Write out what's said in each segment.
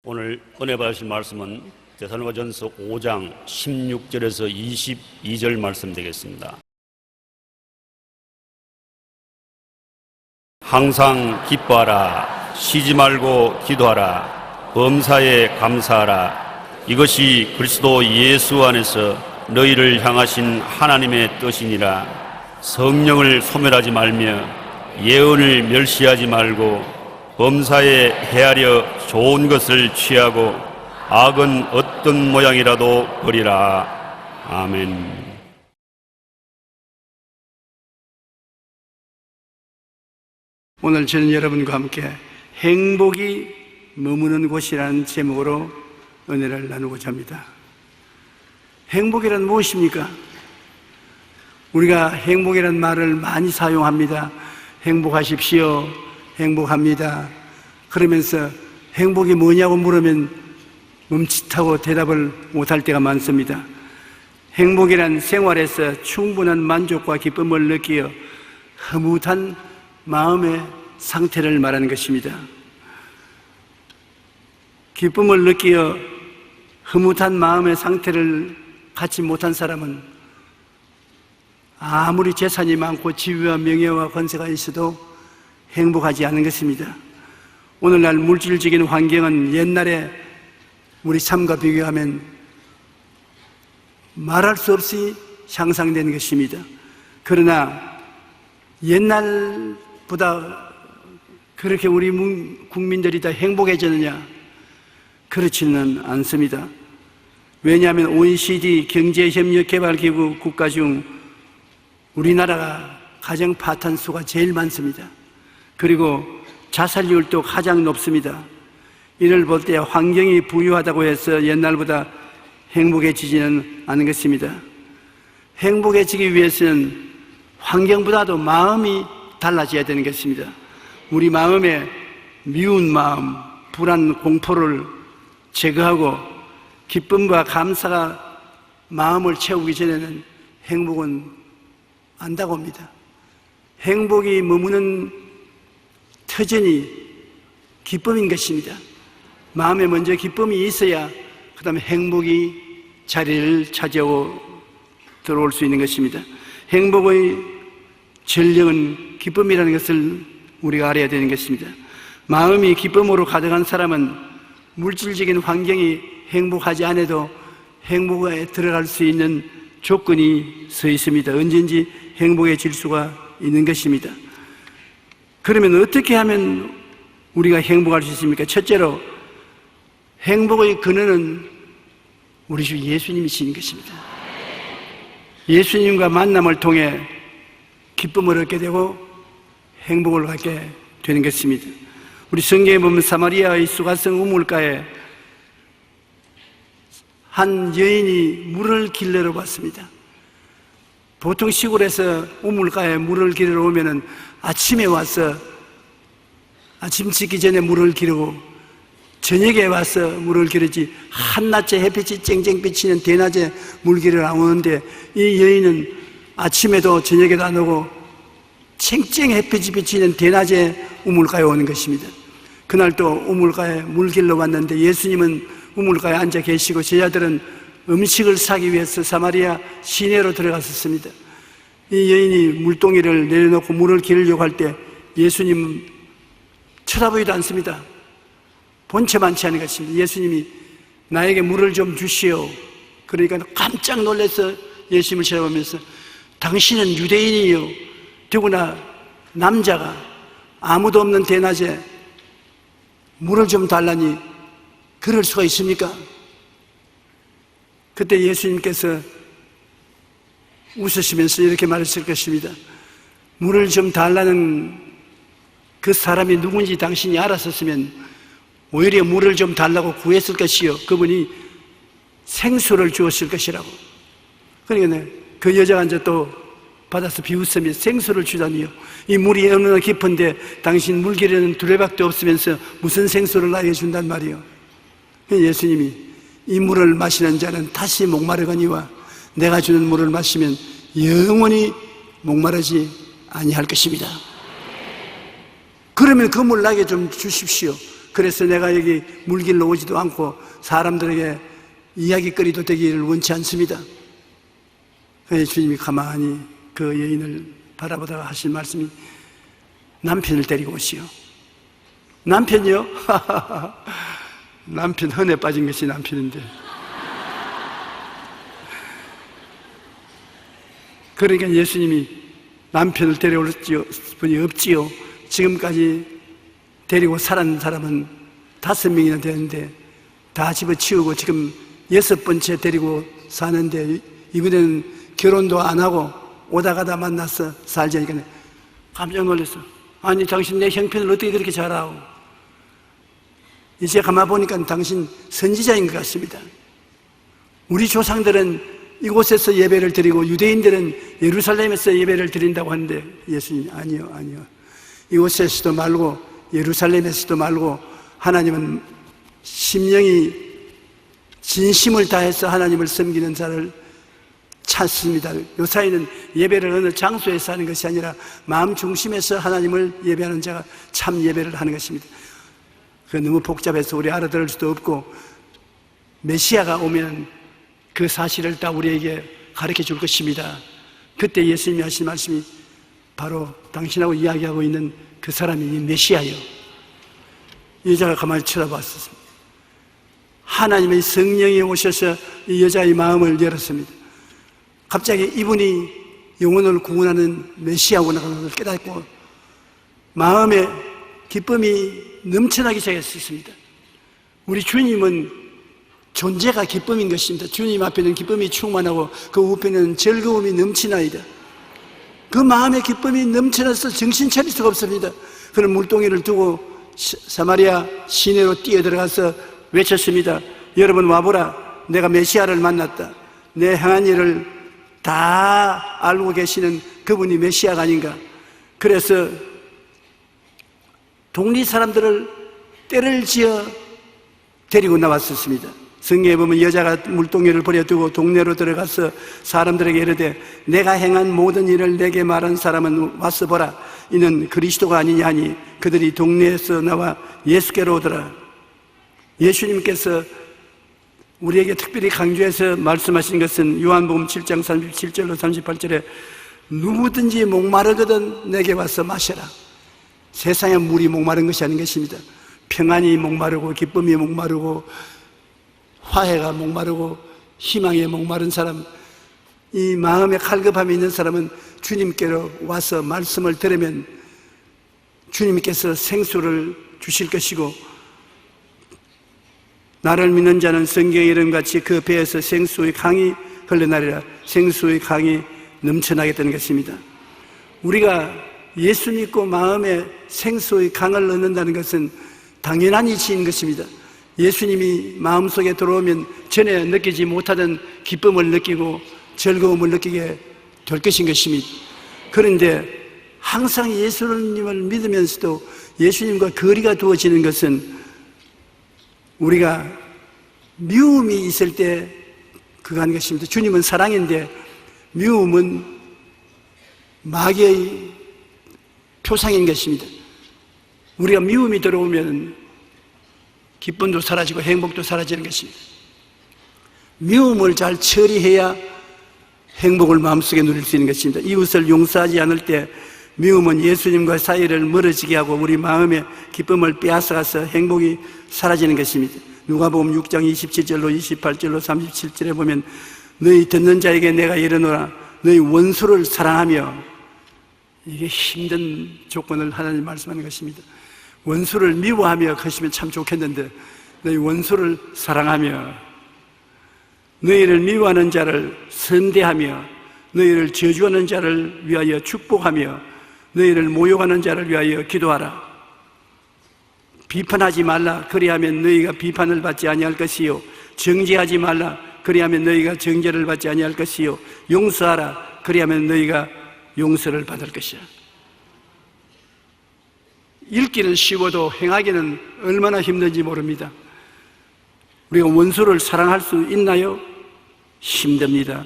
오늘 은혜 받으실 말씀은 데살로니가전서 5장 16절에서 22절 말씀 되겠습니다. 항상 기뻐하라, 쉬지 말고 기도하라, 범사에 감사하라. 이것이 그리스도 예수 안에서 너희를 향하신 하나님의 뜻이니라. 성령을 소멸하지 말며 예언을 멸시하지 말고 범사에 헤아려 좋은 것을 취하고 악은 어떤 모양이라도 버리라. 아멘. 오늘 저는 여러분과 함께 행복이 머무는 곳이라는 제목으로 은혜를 나누고자 합니다. 행복이란 무엇입니까? 우리가 행복이란 말을 많이 사용합니다. 행복하십시오, 행복합니다. 그러면서 행복이 뭐냐고 물으면 멈칫하고 대답을 못할 때가 많습니다. 행복이란 생활에서 충분한 만족과 기쁨을 느끼어 흐뭇한 마음의 상태를 말하는 것입니다. 기쁨을 느끼어 흐뭇한 마음의 상태를 갖지 못한 사람은 아무리 재산이 많고 지위와 명예와 권세가 있어도 행복하지 않은 것입니다. 오늘날 물질적인 환경은 옛날에 우리 삶과 비교하면 말할 수 없이 향상된 것입니다. 그러나 옛날보다 그렇게 우리 국민들이 다 행복해졌느냐? 그렇지는 않습니다. 왜냐하면 OECD 경제협력개발기구 국가 중 우리나라가 가정 파탄 수가 제일 많습니다. 그리고 자살률도 가장 높습니다. 이를 볼 때 환경이 부유하다고 해서 옛날보다 행복해지지는 않은 것입니다. 행복해지기 위해서는 환경보다도 마음이 달라져야 되는 것입니다. 우리 마음에 미운 마음, 불안, 공포를 제거하고 기쁨과 감사가 마음을 채우기 전에는 행복은 안 다가옵니다. 행복이 머무는 터전이 기쁨인 것입니다. 마음에 먼저 기쁨이 있어야 그 다음에 행복이 자리를 차지하고 들어올 수 있는 것입니다. 행복의 전령은 기쁨이라는 것을 우리가 알아야 되는 것입니다. 마음이 기쁨으로 가득한 사람은 물질적인 환경이 행복하지 않아도 행복에 들어갈 수 있는 조건이 서 있습니다. 언제든지 행복해질 수가 있는 것입니다. 그러면 어떻게 하면 우리가 행복할 수 있습니까? 첫째로 행복의 근원은 우리 주 예수님이신 것입니다. 예수님과 만남을 통해 기쁨을 얻게 되고 행복을 갖게 되는 것입니다. 우리 성경에 보면 사마리아의 수가성 우물가에 한 여인이 물을 길러러 왔습니다. 보통 시골에서 우물가에 물을 길러러 오면은 아침에 와서 아침 짓기 전에 물을 기르고 저녁에 와서 물을 기르지 한낮에 햇빛이 쨍쨍 비치는 대낮에 물 기르러 안 오는데 이 여인은 아침에도 저녁에도 안 오고 쨍쨍 햇빛이 비치는 대낮에 우물가에 오는 것입니다. 그날 또 우물가에 물 길러 왔는데 예수님은 우물가에 앉아 계시고 제자들은 음식을 사기 위해서 사마리아 시내로 들어갔었습니다. 이 여인이 물동이를 내려놓고 물을 기르려고 할 때 예수님은 쳐다보지도 않습니다. 본체 많지 않은 것입니다. 예수님이 나에게 물을 좀 주시오. 그러니까 깜짝 놀라서 예수님을 쳐다보면서 당신은 유대인이요, 더구나 남자가 아무도 없는 대낮에 물을 좀 달라니 그럴 수가 있습니까? 그때 예수님께서 웃으시면서 이렇게 말했을 것입니다. 물을 좀 달라는 그 사람이 누군지 당신이 알았었으면 오히려 물을 좀 달라고 구했을 것이요, 그분이 생수를 주었을 것이라고. 그러니까 그 여자가 이제 또 받아서 비웃으며 생수를 주다니요, 이 물이 얼마나 깊은데 당신 물 기르는 두레박도 없으면서 무슨 생수를 나에게 준단 말이요. 예수님이 이 물을 마시는 자는 다시 목마르거니와 내가 주는 물을 마시면 영원히 목마르지 아니할 것입니다. 그러면 그 물 나게 좀 주십시오. 그래서 내가 여기 물길로 오지도 않고 사람들에게 이야기거리도 되기를 원치 않습니다. 그래서 주님이 가만히 그 여인을 바라보다가 하신 말씀이 남편을 데리고 오시오. 남편이요? 남편 헌에 빠진 것이 남편인데. 그러니까 예수님이 남편을 데려올 분이 없지요. 지금까지 데리고 살았는 사람은 5명이나 되는데 다 집어치우고 지금 6번째 데리고 사는데 이번에는 결혼도 안 하고 오다 가다 만나서 살자니까 깜짝 놀랐어. 아니 당신 내 형편을 어떻게 그렇게 잘 알아? 이제 가만 보니까 당신 선지자인 것 같습니다. 우리 조상들은 이곳에서 예배를 드리고 유대인들은 예루살렘에서 예배를 드린다고 하는데 예수님 아니요. 이곳에서도 말고 예루살렘에서도 말고 하나님은 심령이 진심을 다해서 하나님을 섬기는 자를 찾습니다. 요사이는 예배를 어느 장소에서 하는 것이 아니라 마음 중심에서 하나님을 예배하는 자가 참 예배를 하는 것입니다. 그 너무 복잡해서 우리 알아들을 수도 없고 메시아가 오면 그 사실을 다 우리에게 가르쳐 줄 것입니다. 그때 예수님이 하신 말씀이 바로 당신하고 이야기하고 있는 그 사람이 메시아요. 여자가 가만히 쳐다봤습니다. 하나님의 성령이 오셔서 이 여자의 마음을 열었습니다. 갑자기 이분이 영혼을 구원하는 메시아구나 하는 걸 깨닫고 마음에 기쁨이 넘쳐나기 시작했습니다. 우리 주님은 존재가 기쁨인 것입니다. 주님 앞에는 기쁨이 충만하고 그 우편에는 즐거움이 넘치나이다. 그 마음의 기쁨이 넘쳐나서 정신 차릴 수가 없습니다. 그런 물동이를 두고 사마리아 시내로 뛰어들어가서 외쳤습니다. 여러분 와보라. 내가 메시아를 만났다. 내 행한 일을 다 알고 계시는 그분이 메시아가 아닌가. 그래서 동리 사람들을 떼를 지어 데리고 나왔었습니다. 성경에 보면 여자가 물동이를 버려두고 동네로 들어가서 사람들에게 이르되 내가 행한 모든 일을 내게 말한 사람은 와서 보라. 이는 그리스도가 아니냐 하니 그들이 동네에서 나와 예수께로 오더라. 예수님께서 우리에게 특별히 강조해서 말씀하신 것은 요한복음 7장 37절로 38절에 누구든지 목마르거든 내게 와서 마셔라. 세상에 물이 목마른 것이 아닌 것입니다. 평안이 목마르고 기쁨이 목마르고 화해가 목마르고 희망에 목마른 사람, 이 마음에 갈급함이 있는 사람은 주님께로 와서 말씀을 들으면 주님께서 생수를 주실 것이고 나를 믿는 자는 성경의 이름같이 그 배에서 생수의 강이 흘러나리라. 생수의 강이 넘쳐나게 되는 것입니다. 우리가 예수 믿고 마음에 생수의 강을 넣는다는 것은 당연한 이치인 것입니다. 예수님이 마음속에 들어오면 전에 느끼지 못하던 기쁨을 느끼고 즐거움을 느끼게 될 것인 것입니다. 그런데 항상 예수님을 믿으면서도 예수님과 거리가 두어지는 것은 우리가 미움이 있을 때 그거 하는 것입니다. 주님은 사랑인데 미움은 마귀의 표상인 것입니다. 우리가 미움이 들어오면 기쁨도 사라지고 행복도 사라지는 것입니다. 미움을 잘 처리해야 행복을 마음속에 누릴 수 있는 것입니다. 이웃을 용서하지 않을 때 미움은 예수님과 사이를 멀어지게 하고 우리 마음의 기쁨을 빼앗아가서 행복이 사라지는 것입니다. 누가복음 6장 27절로 28절로 37절에 보면 너희 듣는 자에게 내가 이르노라 너희 원수를 사랑하며, 이게 힘든 조건을 하나님 말씀하는 것입니다. 원수를 미워하며 하시면 참 좋겠는데 너희 원수를 사랑하며 너희를 미워하는 자를 선대하며 너희를 저주하는 자를 위하여 축복하며 너희를 모욕하는 자를 위하여 기도하라. 비판하지 말라. 그리하면 너희가 비판을 받지 아니할 것이요 정죄하지 말라. 그리하면 너희가 정죄를 받지 아니할 것이요 용서하라. 그리하면 너희가 용서를 받을 것이야. 읽기는 쉬워도 행하기는 얼마나 힘든지 모릅니다. 우리가 원수를 사랑할 수 있나요? 힘듭니다.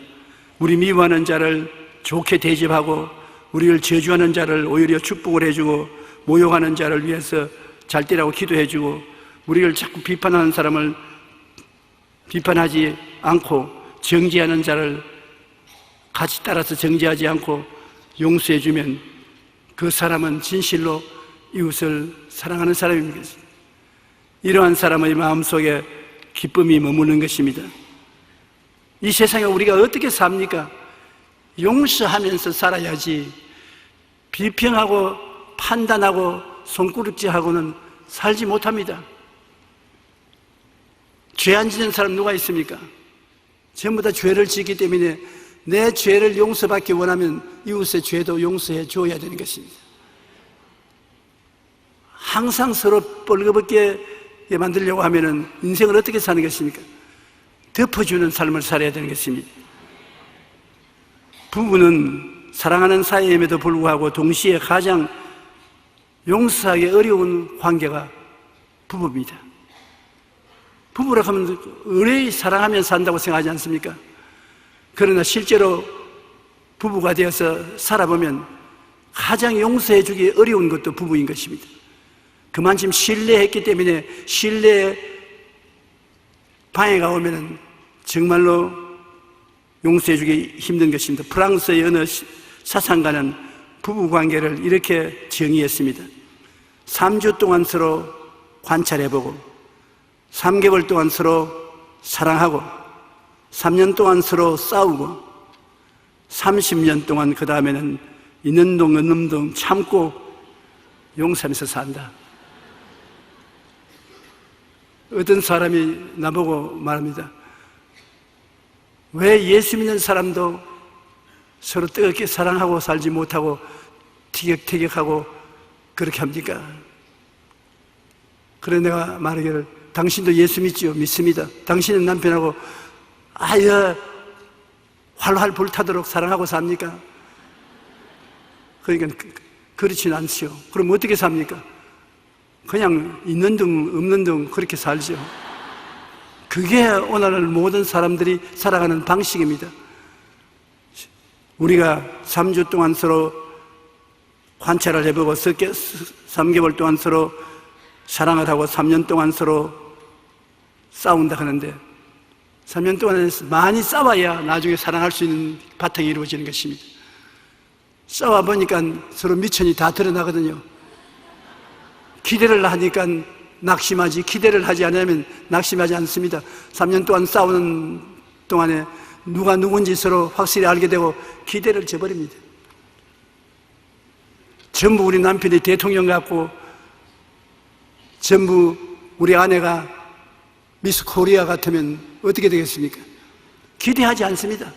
우리 미워하는 자를 좋게 대접하고 우리를 저주하는 자를 오히려 축복을 해주고, 모욕하는 자를 위해서 잘 되라고 기도해주고, 우리를 자꾸 비판하는 사람을 비판하지 않고, 정죄하는 자를 같이 따라서 정죄하지 않고 용서해주면 그 사람은 진실로 이웃을 사랑하는 사람입니다. 이러한 사람의 마음속에 기쁨이 머무는 것입니다. 이 세상에 우리가 어떻게 삽니까? 용서하면서 살아야지 비평하고 판단하고 손구락질하고는 살지 못합니다. 죄 안 지는 사람 누가 있습니까? 전부 다 죄를 짓기 때문에 내 죄를 용서받기 원하면 이웃의 죄도 용서해 줘야 되는 것입니다. 항상 서로 뻘겋게 만들려고 하면은 인생을 어떻게 사는 것입니까? 덮어주는 삶을 살아야 되는 것입니다. 부부는 사랑하는 사이임에도 불구하고 동시에 가장 용서하기 어려운 관계가 부부입니다. 부부라 하면 의뢰히 사랑하면 산다고 생각하지 않습니까? 그러나 실제로 부부가 되어서 살아보면 가장 용서해 주기 어려운 것도 부부인 것입니다. 그만큼 신뢰했기 때문에 신뢰에 방해가 오면 정말로 용서해 주기 힘든 것입니다. 프랑스의 어느 사상가는 부부 관계를 이렇게 정의했습니다. 3주 동안 서로 관찰해보고 3개월 동안 서로 사랑하고 3년 동안 서로 싸우고 30년 동안 그 다음에는 있는 동 없는 동 참고 용서하면서 산다. 어떤 사람이 나보고 말합니다. 왜 예수 믿는 사람도 서로 뜨겁게 사랑하고 살지 못하고 티격태격하고 그렇게 합니까? 그래 내가 말하기를 당신도 예수 믿지요? 믿습니다. 당신은 남편하고 아여 활활 불타도록 사랑하고 삽니까? 그러니까 그렇지는 않지요. 그럼 어떻게 삽니까? 그냥 있는 둥 없는 둥 그렇게 살죠. 그게 오늘 모든 사람들이 살아가는 방식입니다. 우리가 3주 동안 서로 관찰을 해보고 3개월 동안 서로 사랑을 하고 3년 동안 서로 싸운다 하는데 3년 동안 많이 싸워야 나중에 사랑할 수 있는 바탕이 이루어지는 것입니다. 싸워보니까 서로 미천이 다 드러나거든요. 기대를 하니까 낙심하지, 기대를 하지 않으면 낙심하지 않습니다. 3년 동안 싸우는 동안에 누가 누군지 서로 확실히 알게 되고 기대를 저버립니다. 전부 우리 남편이 대통령 같고 전부 우리 아내가 미스 코리아 같으면 어떻게 되겠습니까? 기대하지 않습니다.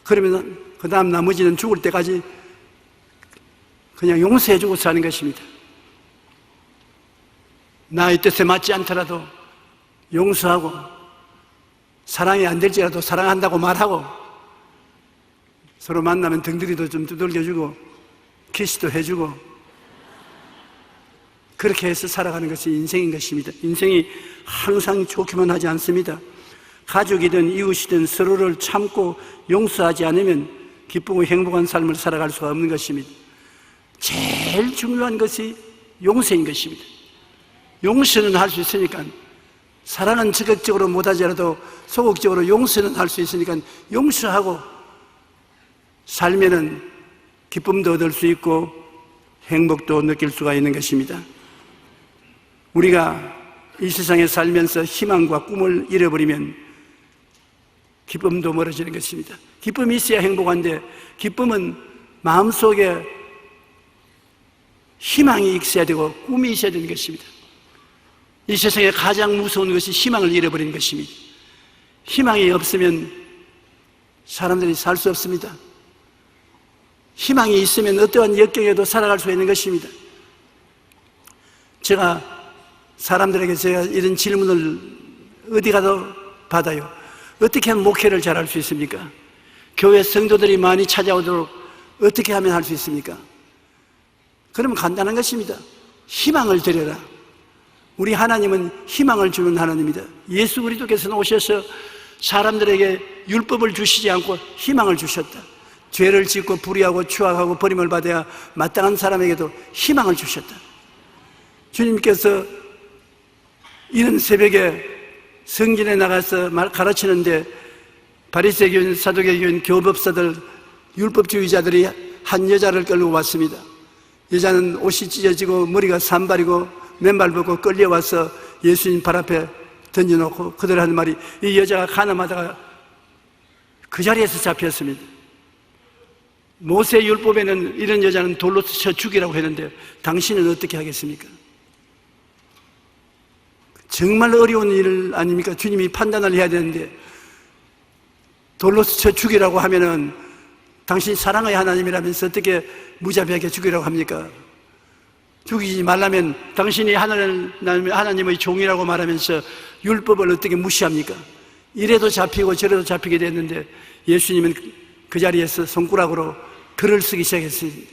그러면 그 다음 나머지는 죽을 때까지 그냥 용서해주고 사는 것입니다. 나의 뜻에 맞지 않더라도 용서하고 사랑이 안 될지라도 사랑한다고 말하고 서로 만나면 등들이도 좀 두들겨주고 키스도 해주고 그렇게 해서 살아가는 것이 인생인 것입니다. 인생이 항상 좋기만 하지 않습니다. 가족이든 이웃이든 서로를 참고 용서하지 않으면 기쁘고 행복한 삶을 살아갈 수가 없는 것입니다. 제일 중요한 것이 용서인 것입니다. 용서는 할 수 있으니까 사랑은 적극적으로 못하더라도 소극적으로 용서는 할 수 있으니까 용서하고 살면은 기쁨도 얻을 수 있고 행복도 느낄 수가 있는 것입니다. 우리가 이 세상에 살면서 희망과 꿈을 잃어버리면 기쁨도 멀어지는 것입니다. 기쁨이 있어야 행복한데 기쁨은 마음속에 희망이 있어야 되고 꿈이 있어야 되는 것입니다. 이 세상에 가장 무서운 것이 희망을 잃어버리는 것입니다. 희망이 없으면 사람들이 살 수 없습니다. 희망이 있으면 어떠한 역경에도 살아갈 수 있는 것입니다. 제가 사람들에게 제가 이런 질문을 어디 가도 받아요. 어떻게 하면 목회를 잘할 수 있습니까? 교회 성도들이 많이 찾아오도록 어떻게 하면 할 수 있습니까? 그러면 간단한 것입니다. 희망을 드려라. 우리 하나님은 희망을 주는 하나님입니다. 예수 그리스도께서는 오셔서 사람들에게 율법을 주시지 않고 희망을 주셨다. 죄를 짓고 불의하고 추악하고 버림을 받아야 마땅한 사람에게도 희망을 주셨다. 주님께서 이른 새벽에 성전에 나가서 가르치는데 바리새교인, 사두개교인, 교법사들, 율법주의자들이 한 여자를 끌고 왔습니다. 여자는 옷이 찢어지고 머리가 산발이고 맨발 벗고 끌려와서 예수님 발 앞에 던져놓고 그들 하는 말이, 이 여자가 가늠하다가 그 자리에서 잡혔습니다. 모세 율법에는 이런 여자는 돌로 쳐 죽이라고 했는데 당신은 어떻게 하겠습니까? 정말 어려운 일 아닙니까? 주님이 판단을 해야 되는데 돌로 쳐 죽이라고 하면은 당신이 사랑의 하나님이라면서 어떻게 무자비하게 죽이라고 합니까? 죽이지 말라면 당신이 하나님의 종이라고 말하면서 율법을 어떻게 무시합니까? 이래도 잡히고 저래도 잡히게 됐는데 예수님은 그 자리에서 손가락으로 글을 쓰기 시작했습니다.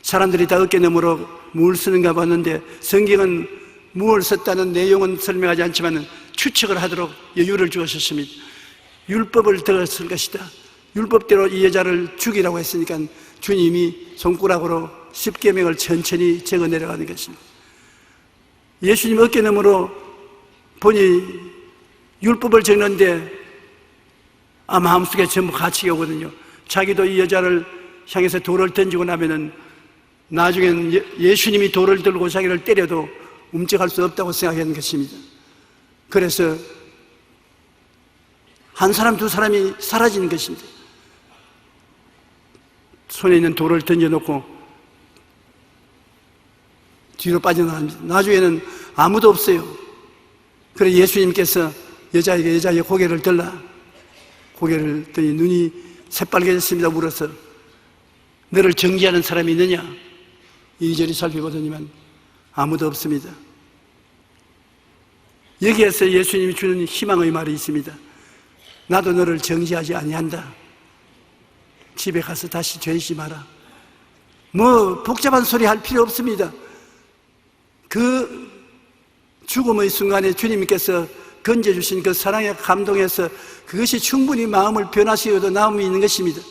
사람들이 다 어깨너머로 뭘 쓰는가 봤는데 성경은 무엇을 썼다는 내용은 설명하지 않지만 추측을 하도록 여유를 주었습니다. 율법을 더 쓸 것이다. 율법대로 이 여자를 죽이라고 했으니까 주님이 손가락으로 10계명을 천천히 적어 내려가는 것입니다. 예수님 어깨너머로 보니 율법을 적는데 마음속에 전부 갇히게 오거든요. 자기도 이 여자를 향해서 돌을 던지고 나면은 나중에는 예수님이 돌을 들고 자기를 때려도 움직일 수 없다고 생각하는 것입니다. 그래서 한 사람 두 사람이 사라지는 것입니다. 손에 있는 돌을 던져놓고 뒤로 빠져나갑니다. 나중에는 아무도 없어요. 그래서 예수님께서 여자에게 고개를 들라. 고개를 들니 눈이 새빨개졌습니다. 물어서 너를 정죄하는 사람이 있느냐? 이리저리 살피거든요. 아무도 없습니다. 여기에서 예수님이 주는 희망의 말이 있습니다. 나도 너를 정죄하지 아니한다. 집에 가서 다시 죄짓지 마라. 뭐 복잡한 소리 할 필요 없습니다. 그 죽음의 순간에 주님께서 건져주신 그 사랑에 감동해서 그것이 충분히 마음을 변화시켜도 나음이 있는 것입니다.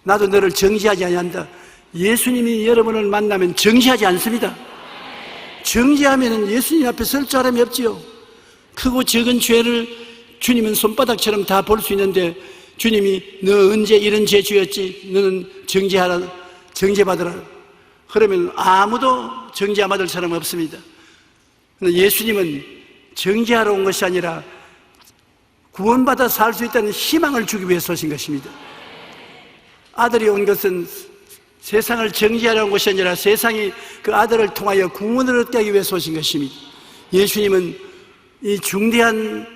나도 너를 정죄하지 아니한다. 예수님이 여러분을 만나면 정죄하지 않습니다. 정죄하면 예수님 앞에 설 사람이 없지요. 크고 적은 죄를 주님은 손바닥처럼 다 볼 수 있는데 주님이 너 언제 이런 죄 지었지? 너는 정죄하라, 정죄받으라. 그러면 아무도 정죄 받을 사람 없습니다. 그런데 예수님은 정죄하러 온 것이 아니라 구원받아 살 수 있다는 희망을 주기 위해서 오신 것입니다. 아들이 온 것은 세상을 정죄하러 온 것이 아니라 세상이 그 아들을 통하여 구원을 얻게 하기 위해서 오신 것입니다. 예수님은 이 중대한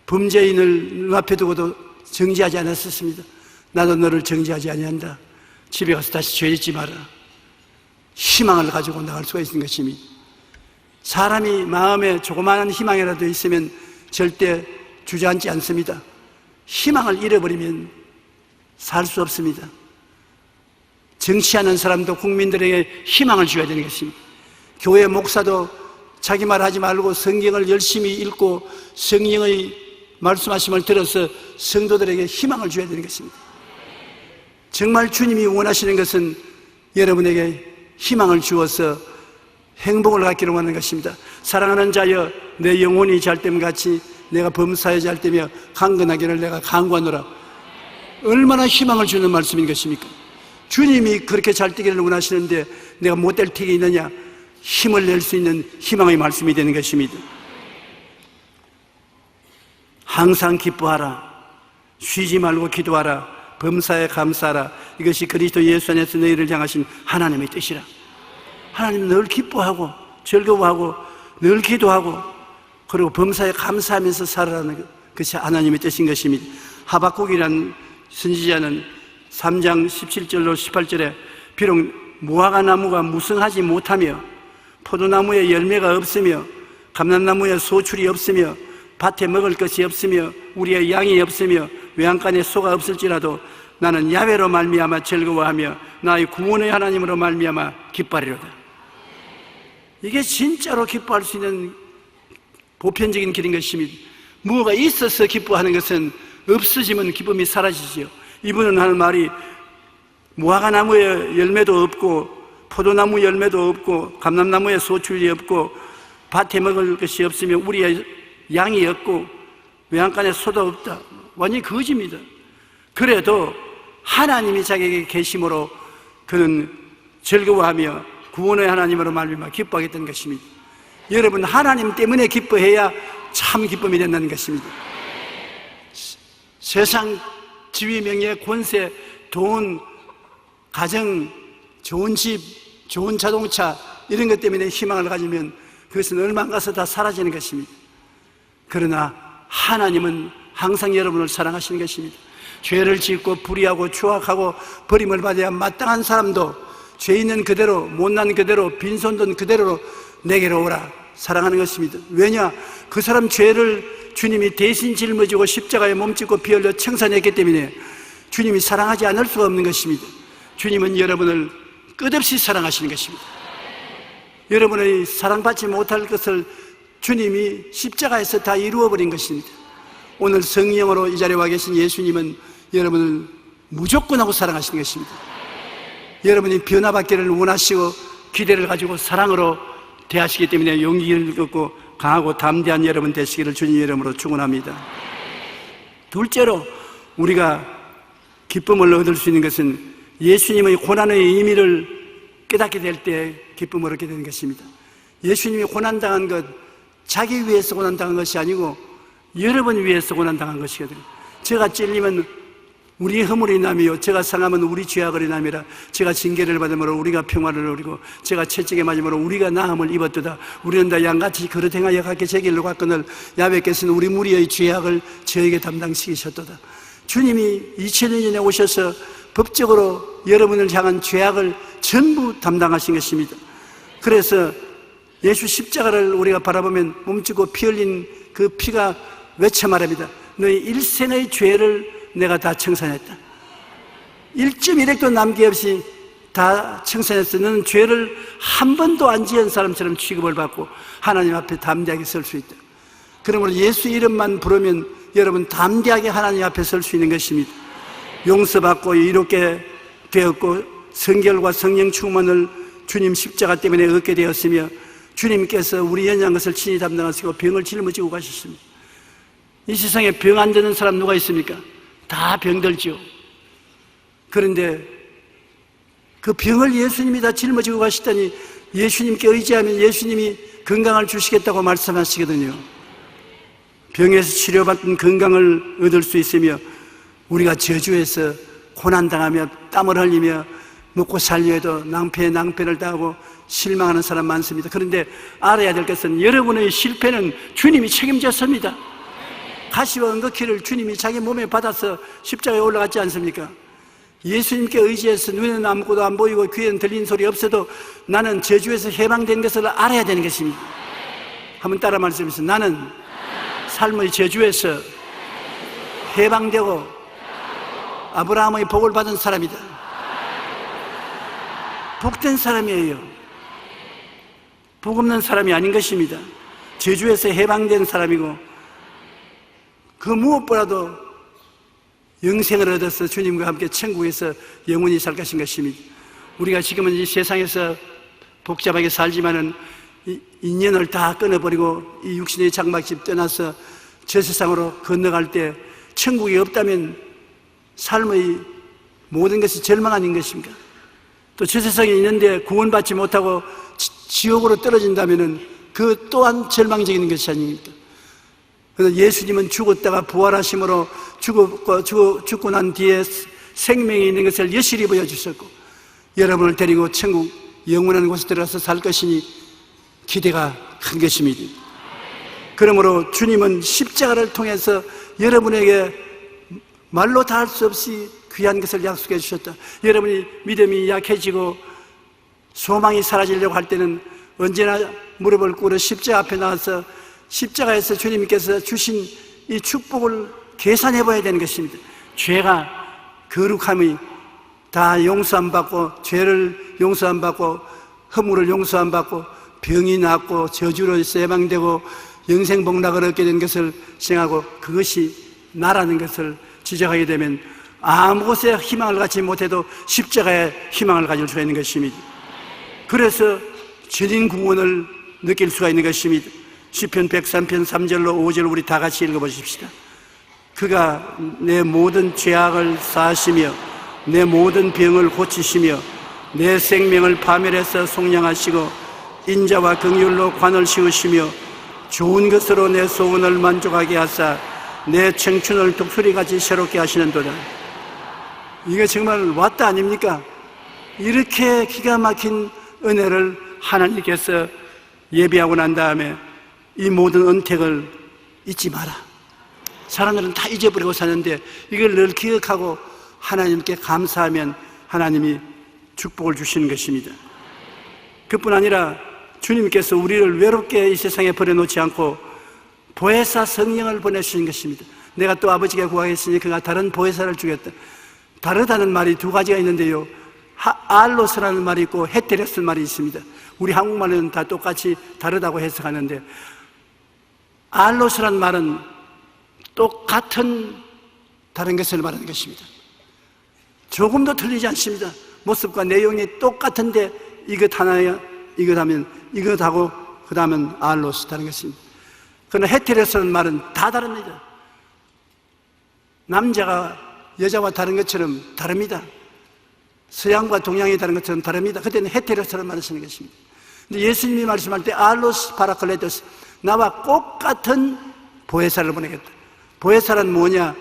범죄인을 눈앞에 두고도 정죄하지 않았었습니다. 나도 너를 정죄하지 아니한다. 집에 가서 다시 죄짓지 마라. 희망을 가지고 나갈 수가 있는 것입니다. 사람이 마음에 조그마한 희망이라도 있으면 절대 주저앉지 않습니다. 희망을 잃어버리면 살 수 없습니다. 정치하는 사람도 국민들에게 희망을 줘야 되는 것입니다. 교회 목사도 자기 말 하지 말고 성경을 열심히 읽고 성령의 말씀하심을 들어서 성도들에게 희망을 줘야 되는 것입니다. 정말 주님이 원하시는 것은 여러분에게 희망을 주어서 행복을 갖기로 하는 것입니다. 사랑하는 자여 내 영혼이 잘됨같이 내가 범사에 잘되며 강건하기를 내가 강구하노라. 얼마나 희망을 주는 말씀인 것입니까? 주님이 그렇게 잘되기를 원하시는데 내가 못될 틱이 있느냐? 힘을 낼 수 있는 희망의 말씀이 되는 것입니다. 항상 기뻐하라. 쉬지 말고 기도하라. 범사에 감사하라. 이것이 그리스도 예수 안에서 너희를 향하신 하나님의 뜻이라. 하나님은 늘 기뻐하고 즐거워하고 늘 기도하고 그리고 범사에 감사하면서 살아라는 것이 하나님의 뜻인 것입니다. 하박국이라는 선지자는 3장 17절로 18절에 비록 무화과 나무가 무성하지 못하며 포도나무에 열매가 없으며 감람나무에 소출이 없으며 밭에 먹을 것이 없으며 우리의 양이 없으며 외양간에 소가 없을지라도 나는 야훼로 말미암아 즐거워하며 나의 구원의 하나님으로 말미암아 기뻐하리로다. 이게 진짜로 기뻐할 수 있는 보편적인 길인 것입니다. 무엇가 있어서 기뻐하는 것은 없어지면 기쁨이 사라지지요. 이분은 하는 말이 무화과나무에 열매도 없고 포도나무 열매도 없고 감람나무에 소출이 없고 밭에 먹을 것이 없으며 우리의 양이 없고 외양간에 소도 없다. 완전히 거짓입니다. 그래도 하나님이 자기에게 계심으로 그는 즐거워하며 구원의 하나님으로 말미암아 기뻐하겠다는 것입니다. 여러분, 하나님 때문에 기뻐해야 참 기쁨이 된다는 것입니다. 세상 지위, 명예, 권세, 돈, 가정, 좋은 집, 좋은 자동차 이런 것 때문에 희망을 가지면 그것은 얼마 안 가서 다 사라지는 것입니다. 그러나 하나님은 항상 여러분을 사랑하시는 것입니다. 죄를 짓고 불의하고 추악하고 버림을 받아야 마땅한 사람도 죄 있는 그대로, 못난 그대로, 빈손든 그대로 내게로 오라 사랑하는 것입니다. 왜냐? 그 사람 죄를 주님이 대신 짊어지고 십자가에 몸짓고 피 흘려 청산했기 때문에 주님이 사랑하지 않을 수가 없는 것입니다. 주님은 여러분을 끝없이 사랑하시는 것입니다. 여러분의 사랑받지 못할 것을 주님이 십자가에서 다 이루어버린 것입니다. 오늘 성령으로 이 자리에 와 계신 예수님은 여러분을 무조건 하고 사랑하시는 것입니다. 여러분이 변화받기를 원하시고 기대를 가지고 사랑으로 대하시기 때문에 용기를 갖고 강하고 담대한 여러분 되시기를 주님의 이름으로 축원합니다. 둘째로 우리가 기쁨을 얻을 수 있는 것은 예수님의 고난의 의미를 깨닫게 될 때 기쁨을 얻게 되는 것입니다. 예수님이 고난당한 것, 자기 위해서 고난당한 것이 아니고 여러분 위해서 고난당한 것이거든요. 제가 찔리면 우리 허물이 남이요 제가 상하면 우리 죄악을 남이라. 제가 징계를 받음으로 우리가 평화를 누리고 제가 채찍에 맞음으로 우리가 나음을 입었도다. 우리는 다 양같이 그릇 행하여 각기 제 길로 갔거늘 야훼께서는 우리 무리의 죄악을 저에게 담당시키셨도다. 주님이 2000년 전에 오셔서 법적으로 여러분을 향한 죄악을 전부 담당하신 것입니다. 그래서 예수 십자가를 우리가 바라보면 몸짓고 피 흘린 그 피가 외쳐 말합니다. 너희 일생의 죄를 내가 다 청산했다. 1.1핵도 남김없이 다 청산했어. 너는 죄를 한 번도 안 지은 사람처럼 취급을 받고 하나님 앞에 담대하게 설 수 있다. 그러므로 예수 이름만 부르면 여러분 담대하게 하나님 앞에 설 수 있는 것입니다. 용서받고 이롭게 되었고 성결과 성령 충만을 주님 십자가 때문에 얻게 되었으며 주님께서 우리 연약한 것을 친히 담당하시고 병을 짊어지고 가셨습니다. 이 세상에 병 안 드는 사람 누가 있습니까? 다 병들죠. 그런데 그 병을 예수님이 다 짊어지고 가시다니 예수님께 의지하면 예수님이 건강을 주시겠다고 말씀하시거든요. 병에서 치료받은 건강을 얻을 수 있으며 우리가 저주에서 고난당하며 땀을 흘리며 먹고 살려 해도 낭패를 당하고 실망하는 사람 많습니다. 그런데 알아야 될 것은 여러분의 실패는 주님이 책임졌습니다. 가시와 은거키를 주님이 자기 몸에 받아서 십자가에 올라갔지 않습니까? 예수님께 의지해서 눈에는 아무것도 안 보이고 귀에는 들리는 소리 없어도 나는 저주에서 해방된 것을 알아야 되는 것입니다. 한번 따라 말씀해주세요. 나는 삶의 저주에서 해방되고 아브라함의 복을 받은 사람이다. 복된 사람이에요. 복 없는 사람이 아닌 것입니다. 저주에서 해방된 사람이고 그 무엇보다도 영생을 얻어서 주님과 함께 천국에서 영원히 살 것인 것입니다. 우리가 지금은 이 세상에서 복잡하게 살지만은 인연을 다 끊어버리고 이 육신의 장막집 떠나서 저 세상으로 건너갈 때 천국이 없다면 삶의 모든 것이 절망 아닌 것입니까? 또 저 세상에 있는데 구원받지 못하고 지옥으로 떨어진다면은 그 또한 절망적인 것이 아닙니까? 그래서 예수님은 죽었다가 부활하심으로 죽고 난 뒤에 생명이 있는 것을 여실히 보여주셨고 여러분을 데리고 천국 영원한 곳에 들어가서 살 것이니 기대가 큰 것입니다. 그러므로 주님은 십자가를 통해서 여러분에게 말로 다 할 수 없이 귀한 것을 약속해 주셨다. 여러분이 믿음이 약해지고 소망이 사라지려고 할 때는 언제나 무릎을 꿇어 십자가 앞에 나와서 십자가에서 주님께서 주신 이 축복을 계산해 봐야 되는 것입니다. 죄가 거룩함이 다 용서 안 받고 죄를 용서 안 받고 허물을 용서 안 받고 병이 낫고 저주로 해방되고 영생복락을 얻게 된 것을 생각하고 그것이 나라는 것을 지적하게 되면 아무 곳에 희망을 갖지 못해도 십자가에 희망을 가질 수가 있는 것입니다. 그래서 전인 구원을 느낄 수가 있는 것입니다. 시편 103편 3절로 5절 우리 다 같이 읽어보십시다. 그가 내 모든 죄악을 사하시며 내 모든 병을 고치시며 내 생명을 파멸해서 속량하시고 인자와 긍휼로 관을 씌우시며 좋은 것으로 내 소원을 만족하게 하사 내 청춘을 독수리같이 새롭게 하시는도다. 이게 정말 왔다 아닙니까? 이렇게 기가 막힌 은혜를 하나님께서 예비하고 난 다음에 이 모든 은택을 잊지 마라. 사람들은 다 잊어버리고 사는데 이걸 늘 기억하고 하나님께 감사하면 하나님이 축복을 주시는 것입니다. 그뿐 아니라 주님께서 우리를 외롭게 이 세상에 버려놓지 않고 보혜사 성령을 보내주신 것입니다. 내가 또 아버지께 구하겠으니 그가 다른 보혜사를 주겠다. 다르다는 말이 두 가지가 있는데요, 알로스라는 말이 있고 헤테레스라는 말이 있습니다. 우리 한국말은 다 똑같이 다르다고 해석하는데, 알로스라는 말은 똑같은 다른 것을 말하는 것입니다. 조금도 틀리지 않습니다. 모습과 내용이 똑같은데 이것 하나야, 이것 하면 이것하고 그 다음은 알로스 다른 것입니다. 그러나 헤테레스라는 말은 다 다릅니다. 남자가 여자와 다른 것처럼 다릅니다. 서양과 동양이 다른 것처럼 다릅니다. 그때는 헤테레스라는 말을 쓰는 것입니다. 근데 예수님이 말씀할 때 알로스 파라클레토스, 나와 똑같은 보혜사를 보내겠다. 보혜사란 뭐냐?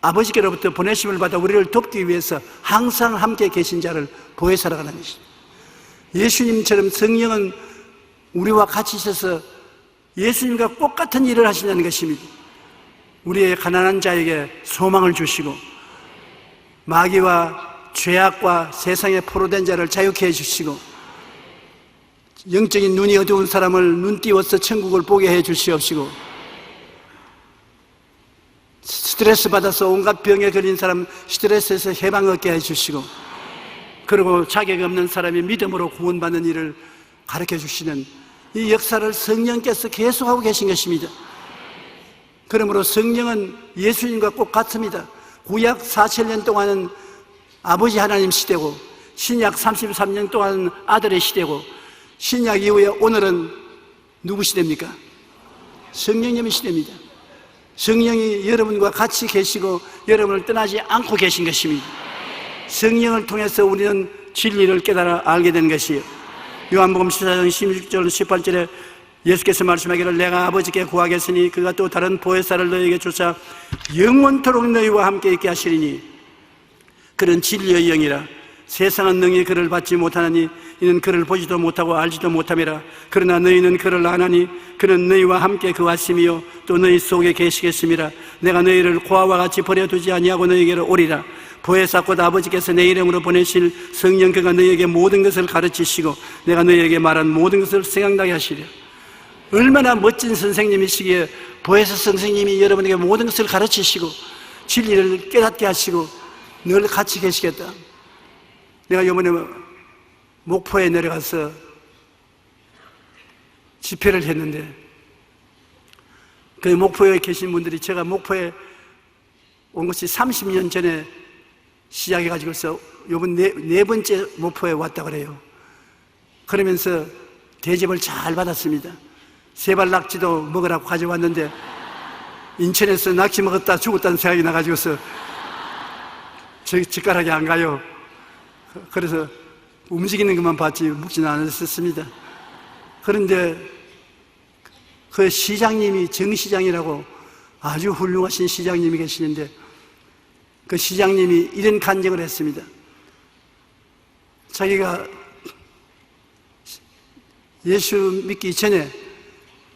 아버지께로부터 보내심을 받아 우리를 돕기 위해서 항상 함께 계신 자를 보혜사라고 하는 것입니다. 예수님처럼 성령은 우리와 같이 있어서 예수님과 똑같은 일을 하신다는 것입니다. 우리의 가난한 자에게 소망을 주시고 마귀와 죄악과 세상에 포로된 자를 자유케 해주시고 영적인 눈이 어두운 사람을 눈 띄워서 천국을 보게 해주시옵시고 스트레스 받아서 온갖 병에 걸린 사람 스트레스에서 해방 얻게 해주시고 그리고 자격 없는 사람이 믿음으로 구원받는 일을 가르쳐 주시는 이 역사를 성령께서 계속하고 계신 것입니다. 그러므로 성령은 예수님과 꼭 같습니다. 구약 4,000년 동안은 아버지 하나님 시대고 신약 33년 동안은 아들의 시대고 신약 이후에 오늘은 누구 시대입니까? 성령님의 시대입니다. 성령이 여러분과 같이 계시고 여러분을 떠나지 않고 계신 것입니다. 성령을 통해서 우리는 진리를 깨달아 알게 되는 것이에요. 요한복음 14장 16절 18절에 예수께서 말씀하기를 내가 아버지께 구하겠으니 그가 또 다른 보혜사를 너희에게 주사 영원토록 너희와 함께 있게 하시리니 그는 진리의 영이라 세상은 능히 그를 받지 못하나니 이는 그를 보지도 못하고 알지도 못함이라. 그러나 너희는 그를 아나니 그는 너희와 함께 그하심이요 또 너희 속에 계시겠음이라. 내가 너희를 고아와 같이 버려두지 아니하고 너희에게로 오리라. 보혜사 곧 아버지께서 내 이름으로 보내실 성령 그가 너희에게 모든 것을 가르치시고 내가 너희에게 말한 모든 것을 생각나게 하시리라. 얼마나 멋진 선생님이시기에 보혜사 선생님이 여러분에게 모든 것을 가르치시고 진리를 깨닫게 하시고 늘 같이 계시겠다. 내가 이번에 목포에 내려가서 집회를 했는데 그 목포에 계신 분들이 제가 목포에 온 것이 30년 전에 시작해가지고서 이번 네 번째 목포에 왔다 그래요. 그러면서 대접을 잘 받았습니다. 세발 낙지도 먹으라고 가져왔는데 인천에서 낙지 먹었다 죽었다는 생각이 나가지고서 저기 젓가락이 안 가요. 그래서 움직이는 것만 봤지 묵지는 않았었습니다. 그런데 그 시장님이 정시장이라고 아주 훌륭하신 시장님이 계시는데 그 시장님이 이런 간증을 했습니다. 자기가 예수 믿기 전에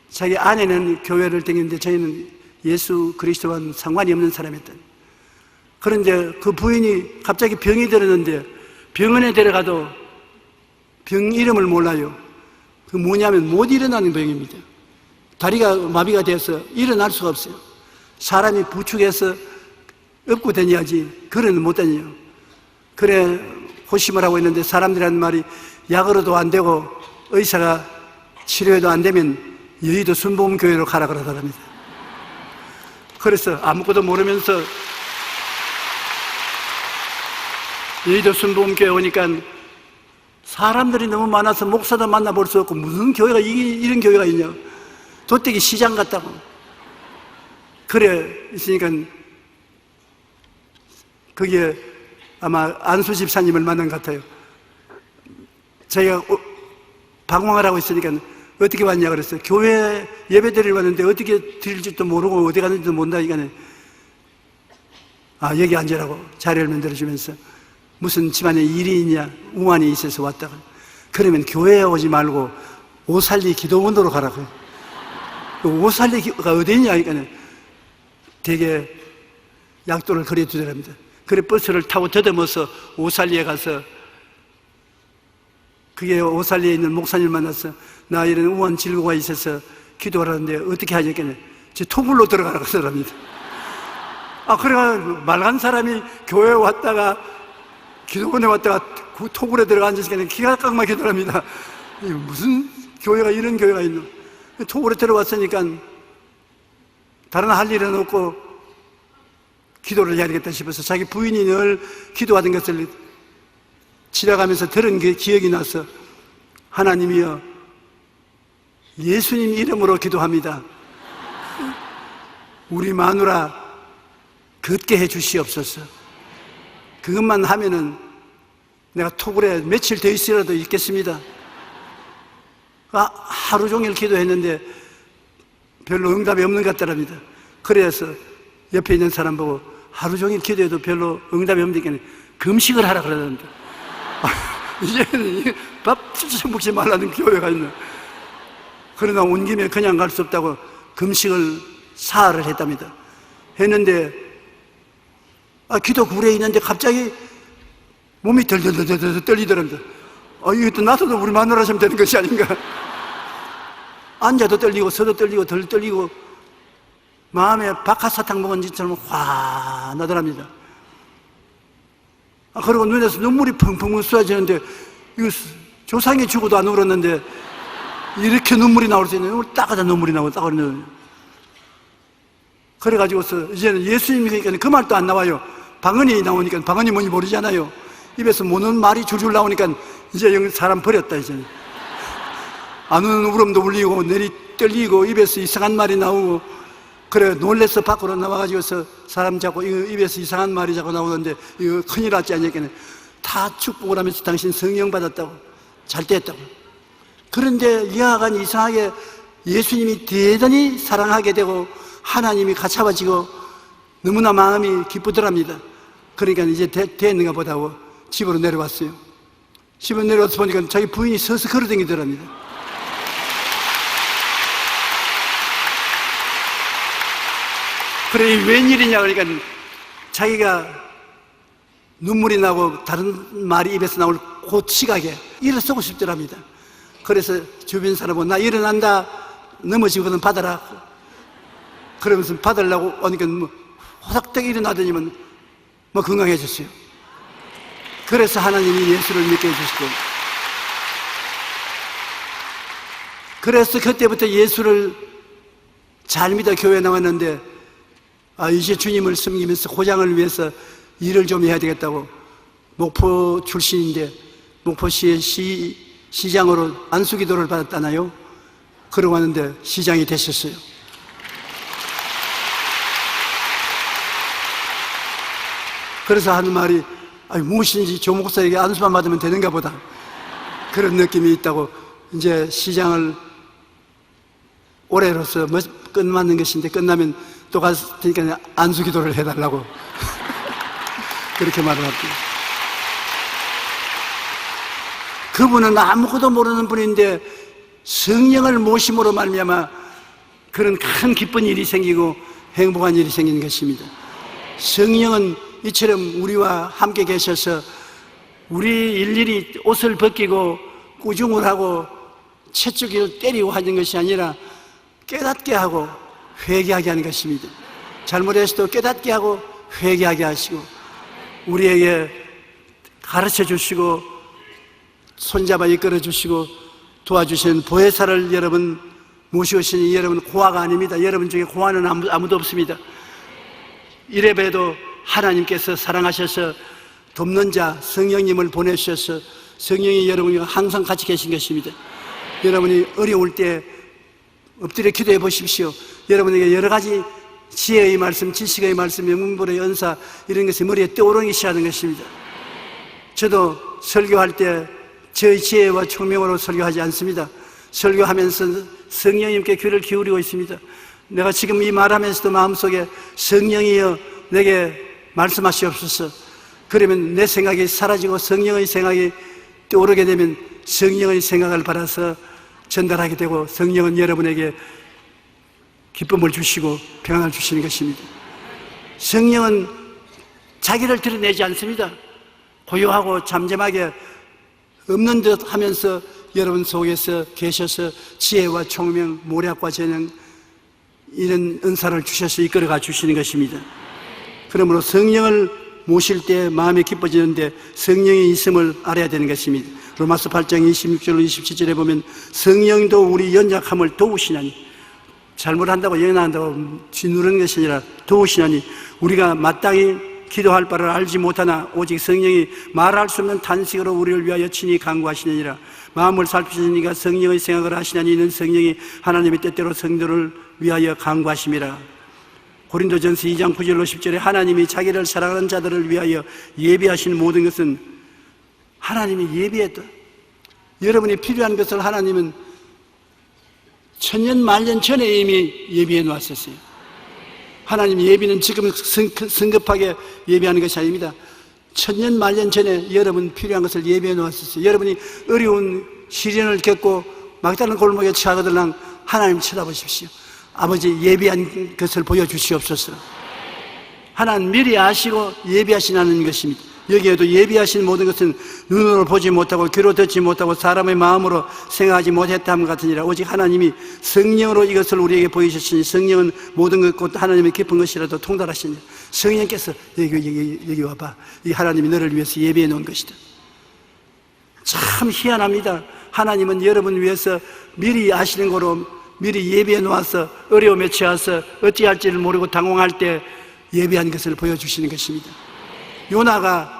자기 아내는 교회를 다녔는데 저희는 예수 그리스도와는 상관이 없는 사람이었다. 그런데 그 부인이 갑자기 병이 들었는데 병원에 데려가도 병 이름을 몰라요. 그 뭐냐면 못 일어나는 병입니다. 다리가 마비가 돼서 일어날 수가 없어요. 사람이 부축해서 업고 다녀야지 그래는 못 다녀요. 그래 호심을 하고 있는데 사람들이라는 말이 약으로도 안 되고 의사가 치료해도 안 되면 여의도 순복음교회로 가라 그러더랍니다. 그래서 아무것도 모르면서 여의도 순복음교회 오니까 사람들이 너무 많아서 목사도 만나볼 수 없고 무슨 교회가 이런 교회가 있냐, 도떼기 시장 같다고. 그래 있으니까 거기에 아마 안수 집사님을 만난 것 같아요. 저희가 방황을 하고 있으니까 어떻게 왔냐 그랬어요. 교회 예배 드리러 왔는데 어떻게 드릴지도 모르고 어디 가는지도 모른다니까 여기 앉으라고 자리를 만들어주면서 무슨 집안에 일이 있냐, 우환이 있어서 왔다가, 그러면 교회에 오지 말고 오살리 기도원으로 가라고. 오살리가 어디 있냐 하니까 되게 약도를 그려주더랍니다. 그래 버스를 타고 더듬어서 오살리에 가서, 그게 오살리에 있는 목사님 만나서 나 이런 우한 질고가 있어서 기도하라는데 어떻게 하냐니까 제 토굴로 들어가라고 하더랍니다. 그래가 말한 사람이 교회에 왔다가 기도원에 왔다가 그 토굴에 들어가 앉으니까 기가 꽉막히더랍니다. 무슨 교회가 이런 교회가 있노? 토굴에 들어왔으니까 다른 할 일은 없고 기도를 해야겠다 싶어서 자기 부인이 늘 기도하던 것을 지나가면서 들은 게 기억이 나서, 하나님이여 예수님 이름으로 기도합니다. 우리 마누라 걷게 해 주시옵소서. 그것만 하면은 내가 토굴에 며칠 더 있으라도 있겠습니다. 하루 종일 기도했는데 별로 응답이 없는 것 같더랍니다. 그래서 옆에 있는 사람 보고 하루 종일 기도해도 별로 응답이 없으니까 금식을 하라 그러는데, 이제는 밥 먹지 말라는 교회가 있네. 그러나 온 김에 그냥 갈 수 없다고 금식을 사흘을 했답니다. 했는데 기도 굴에 있는데 갑자기 몸이 덜덜덜덜 떨리더랍니다. 이것도 놔둬도 우리 마누라 하시면 되는 것이 아닌가. 앉아도 떨리고 서도 떨리고 덜 떨리고 마음에 박하사탕 먹은 짓처럼 화나더랍니다. 그리고 눈에서 눈물이 펑펑 쏟아지는데, 이거 조상이 죽어도 안 울었는데 이렇게 눈물이 나올 수 있는, 따가다 눈물이 나오고 따가는. 그래가지고서 이제는 예수님이 그러니까 그 말도 안 나와요. 방언이 나오니까, 방언이 뭔지 모르잖아요. 입에서 모는 말이 줄줄 나오니까 이제 사람 버렸다. 이제는 안 우는 울음도 울리고 내리 떨리고 입에서 이상한 말이 나오고, 그래 놀래서 밖으로 나와가지고서 사람 자꾸 입에서 이상한 말이 자꾸 나오는데 이거 큰일 났지 않냐니까 다 축복을 하면서 당신 성령 받았다고, 잘 됐다고. 그런데 이하간 이상하게 예수님이 대단히 사랑하게 되고 하나님이 가차워지고 너무나 마음이 기쁘더랍니다. 그러니까 이제 됐는가 보다 하고 집으로 내려왔어요. 집으로 내려와서 보니까 자기 부인이 서서 걸어다니더랍니다. 그래 웬일이냐 그러니까 자기가 눈물이 나고 다른 말이 입에서 나올 그 시각에 일어서고 싶더랍니다. 그래서 주변 사람은 나 일어난다, 넘어지거든 받아라. 그러면서 받으려고 오니까 호닥닥 일어나더니만 건강해졌어요. 그래서 하나님이 예수를 믿게 해주시고, 그래서 그때부터 예수를 잘 믿어 교회에 나왔는데, 이제 주님을 섬기면서 고장을 위해서 일을 좀 해야 되겠다고, 목포 출신인데 목포시의 시장으로 안수기도를 받았다나요? 그러고 왔는데 시장이 되셨어요. 그래서 하는 말이 무엇인지 조 목사에게 안수만 받으면 되는가 보다, 그런 느낌이 있다고. 이제 시장을 올해로서 끝맞는 것인데 끝나면 또 가서 그러니까 안수기도를 해달라고 그렇게 말을 합니다. 그분은 아무것도 모르는 분인데 성령을 모심으로 말미암아 그런 큰 기쁜 일이 생기고 행복한 일이 생긴 것입니다. 성령은 이처럼 우리와 함께 계셔서 우리 일일이 옷을 벗기고 꾸중을 하고 채찍으로 때리고 하는 것이 아니라 깨닫게 하고 회개하게 하는 것입니다. 잘못했어도 깨닫게 하고 회개하게 하시고 우리에게 가르쳐 주시고 손잡아 이끌어 주시고 도와주시는 보혜사를 여러분 모시오시니 여러분 고아가 아닙니다. 여러분 중에 고아는 아무도 없습니다. 이래봬도 하나님께서 사랑하셔서 돕는 자 성령님을 보내주셔서 성령이 여러분과 항상 같이 계신 것입니다. 여러분이 어려울 때 엎드려 기도해 보십시오. 여러분에게 여러 가지 지혜의 말씀, 지식의 말씀, 영문불의 은사 이런 것이 머리에 떠오르기 시작하는 것입니다. 저도 설교할 때 저의 지혜와 총명으로 설교하지 않습니다. 설교하면서 성령님께 귀를 기울이고 있습니다. 내가 지금 이 말하면서도 마음속에 성령이여 내게 말씀하시옵소서. 그러면 내 생각이 사라지고 성령의 생각이 떠오르게 되면 성령의 생각을 받아서 전달하게 되고 성령은 여러분에게 기쁨을 주시고 평안을 주시는 것입니다. 성령은 자기를 드러내지 않습니다. 고요하고 잠잠하게 없는 듯 하면서 여러분 속에서 계셔서 지혜와 총명, 모략과 전형 이런 은사를 주셔서 이끌어가 주시는 것입니다. 그러므로 성령을 모실 때 마음이 기뻐지는데 성령이 있음을 알아야 되는 것입니다. 로마서 8장 26절 27절에 보면 성령도 우리 연약함을 도우시나니, 잘못한다고 연약한다고 짓누르는 것이 아니라 도우시나니 우리가 마땅히 기도할 바를 알지 못하나 오직 성령이 말할 수 없는 탄식으로 우리를 위하여 친히 간구하시느니라. 마음을 살피시니가 성령의 생각을 하시나니 이는 성령이 하나님의 뜻대로 성도를 위하여 간구하심이라. 고린도전서 2장 9절로 10절에 하나님이 자기를 사랑하는 자들을 위하여 예비하신 모든 것은 하나님이 예비했다. 여러분이 필요한 것을 하나님은 천년 만년 전에 이미 예비해 놓았었어요. 하나님 예비는 지금 성급하게 예비하는 것이 아닙니다. 천년 만년 전에 여러분 필요한 것을 예비해 놓았었어요. 여러분이 어려운 시련을 겪고 막다른 골목에 처하거든 하나님 쳐다보십시오. 아버지 예비한 것을 보여주시옵소서. 하나님 미리 아시고 예비하시는 것입니다. 여기에도 예비하신 모든 것은 눈으로 보지 못하고 귀로 듣지 못하고 사람의 마음으로 생각하지 못했다함 같으니라. 오직 하나님이 성령으로 이것을 우리에게 보이셨으니 성령은 모든 것 곧 하나님의 깊은 것이라도 통달하시니 성령께서 여기 와봐. 이 하나님이 너를 위해서 예비해 놓은 것이다. 참 희한합니다. 하나님은 여러분을 위해서 미리 아시는 거로 미리 예비해 놓아서 어려움에 처해서 어찌할지를 모르고 당황할 때 예비한 것을 보여주시는 것입니다. 요나가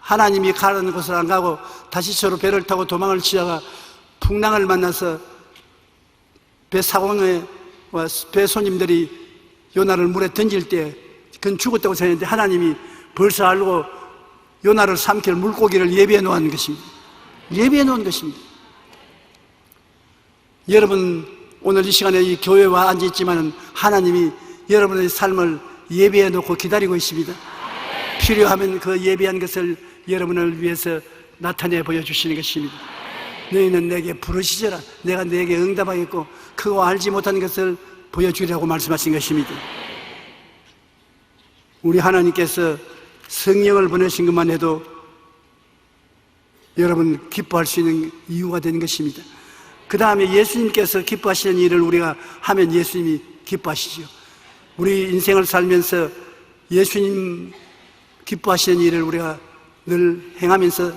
하나님이 가라는 곳을 안 가고 다시서로 배를 타고 도망을 치다가 풍랑을 만나서 배 사공에 배 손님들이 요나를 물에 던질 때 그건 죽었다고 생각했는데 하나님이 벌써 알고 요나를 삼킬 물고기를 예비해 놓은 것입니다. 예비해 놓은 것입니다. 여러분 오늘 이 시간에 이 교회에 와 앉아있지만 하나님이 여러분의 삶을 예비해 놓고 기다리고 있습니다. 필요하면 그 예비한 것을 여러분을 위해서 나타내 보여주시는 것입니다. 너희는 내게 부르시더라. 내가 너에게 응답하겠고 그거 알지 못한 것을 보여주리라고 말씀하신 것입니다. 우리 하나님께서 성령을 보내신 것만 해도 여러분 기뻐할 수 있는 이유가 되는 것입니다. 그 다음에 예수님께서 기뻐하시는 일을 우리가 하면 예수님이 기뻐하시죠. 우리 인생을 살면서 예수님 기뻐하시는 일을 우리가 늘 행하면서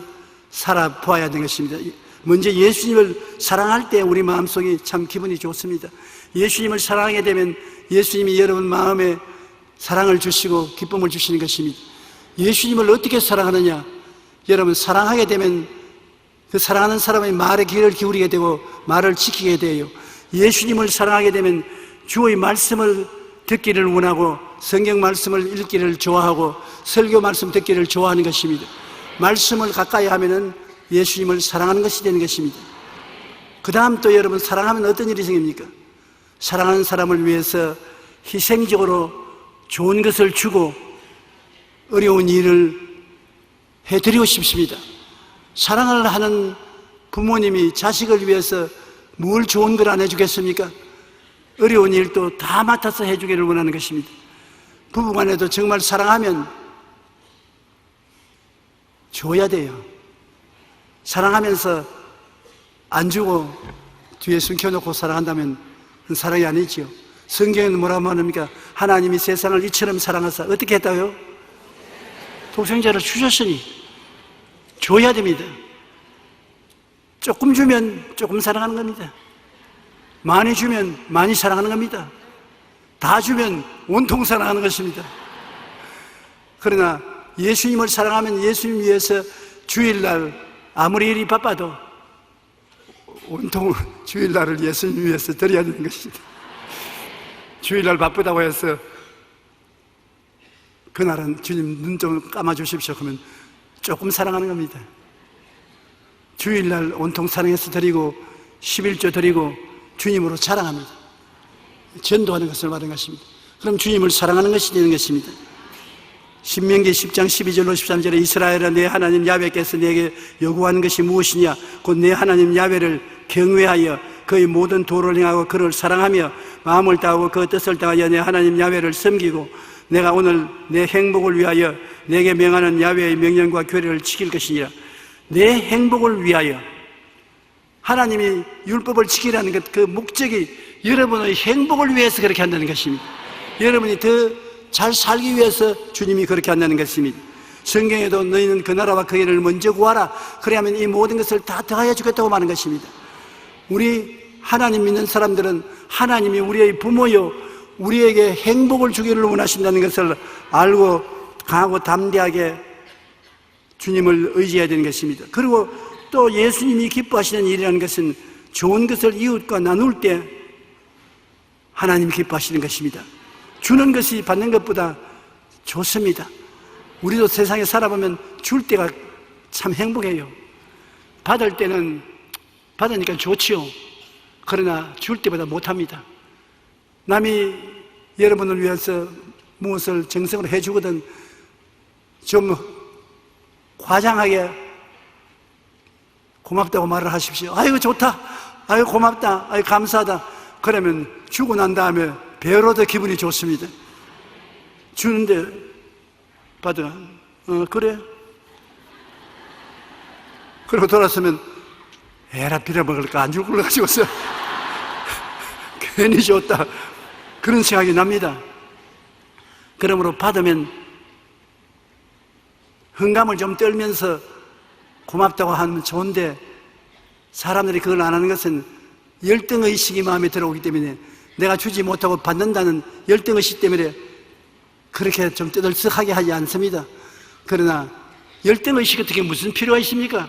살아보아야 되는 것입니다. 먼저 예수님을 사랑할 때 우리 마음속이 참 기분이 좋습니다. 예수님을 사랑하게 되면 예수님이 여러분 마음에 사랑을 주시고 기쁨을 주시는 것입니다. 예수님을 어떻게 사랑하느냐? 여러분 사랑하게 되면 그 사랑하는 사람의 말에 귀를 기울이게 되고 말을 지키게 돼요. 예수님을 사랑하게 되면 주의 말씀을 듣기를 원하고 성경 말씀을 읽기를 좋아하고 설교 말씀 듣기를 좋아하는 것입니다. 말씀을 가까이 하면은 예수님을 사랑하는 것이 되는 것입니다. 그 다음 또 여러분 사랑하면 어떤 일이 생깁니까? 사랑하는 사람을 위해서 희생적으로 좋은 것을 주고 어려운 일을 해드리고 싶습니다. 사랑을 하는 부모님이 자식을 위해서 뭘 좋은 걸 안 해주겠습니까? 어려운 일도 다 맡아서 해주기를 원하는 것입니다. 부부간에도 정말 사랑하면 줘야 돼요. 사랑하면서 안 주고 뒤에 숨겨놓고 사랑한다면 그건 사랑이 아니지요. 성경에는 뭐라고 합니까? 하나님이 세상을 이처럼 사랑하사 어떻게 했다고요? 독생자를 주셨으니 줘야 됩니다. 조금 주면 조금 사랑하는 겁니다. 많이 주면 많이 사랑하는 겁니다. 다 주면 온통 사랑하는 것입니다. 그러나 예수님을 사랑하면 예수님 위해서 주일날 아무리 일이 바빠도 온통 주일날을 예수님 위해서 드려야 되는 것입니다. 주일날 바쁘다고 해서 그날은 주님 눈 좀 감아주십시오 그러면 조금 사랑하는 겁니다. 주일날 온통 사랑해서 드리고 11조 드리고 주님으로 자랑합니다. 전도하는 것을 말하는 것입니다. 그럼 주님을 사랑하는 것이 되는 것입니다. 신명기 10장 12절로 13절에 이스라엘아 내 하나님 야훼께서 내게 요구하는 것이 무엇이냐 곧 내 하나님 야훼를 경외하여 그의 모든 도를 행하고 그를 사랑하며 마음을 다하고 그 뜻을 다하여 내 하나님 야훼를 섬기고 내가 오늘 내 행복을 위하여 내게 명하는 야훼의 명령과 규례를 지킬 것이니라. 내 행복을 위하여 하나님이 율법을 지키라는 것 그 목적이 여러분의 행복을 위해서 그렇게 한다는 것입니다. 여러분이 더 잘 살기 위해서 주님이 그렇게 한다는 것입니다. 성경에도 너희는 그 나라와 그 일을 먼저 구하라 그래야만 이 모든 것을 다 더하여 주겠다고 말하는 것입니다. 우리 하나님 믿는 사람들은 하나님이 우리의 부모요 우리에게 행복을 주기를 원하신다는 것을 알고 강하고 담대하게 주님을 의지해야 되는 것입니다. 그리고 또 예수님이 기뻐하시는 일이라는 것은 좋은 것을 이웃과 나눌 때 하나님이 기뻐하시는 것입니다. 주는 것이 받는 것보다 좋습니다. 우리도 세상에 살아보면 줄 때가 참 행복해요. 받을 때는 받으니까 좋지요. 그러나 줄 때보다 못합니다. 남이 여러분을 위해서 무엇을 정성으로 해주거든 좀 과장하게 고맙다고 말을 하십시오. 아이고 좋다, 아이고 고맙다, 아이고 감사하다. 그러면 주고 난 다음에 배로 더 기분이 좋습니다. 주는데 받아 그래 그러고 돌아서면 에라 빌어먹을까 안 줄 걸로 가지고서 괜히 줬다 그런 생각이 납니다. 그러므로 받으면 흥감을 좀 떨면서 고맙다고 하면 좋은데 사람들이 그걸 안 하는 것은 열등의식이 마음에 들어오기 때문에 내가 주지 못하고 받는다는 열등의식 때문에 그렇게 좀 뜨들썩하게 하지 않습니다. 그러나 열등의식 어떻게 무슨 필요가 있습니까?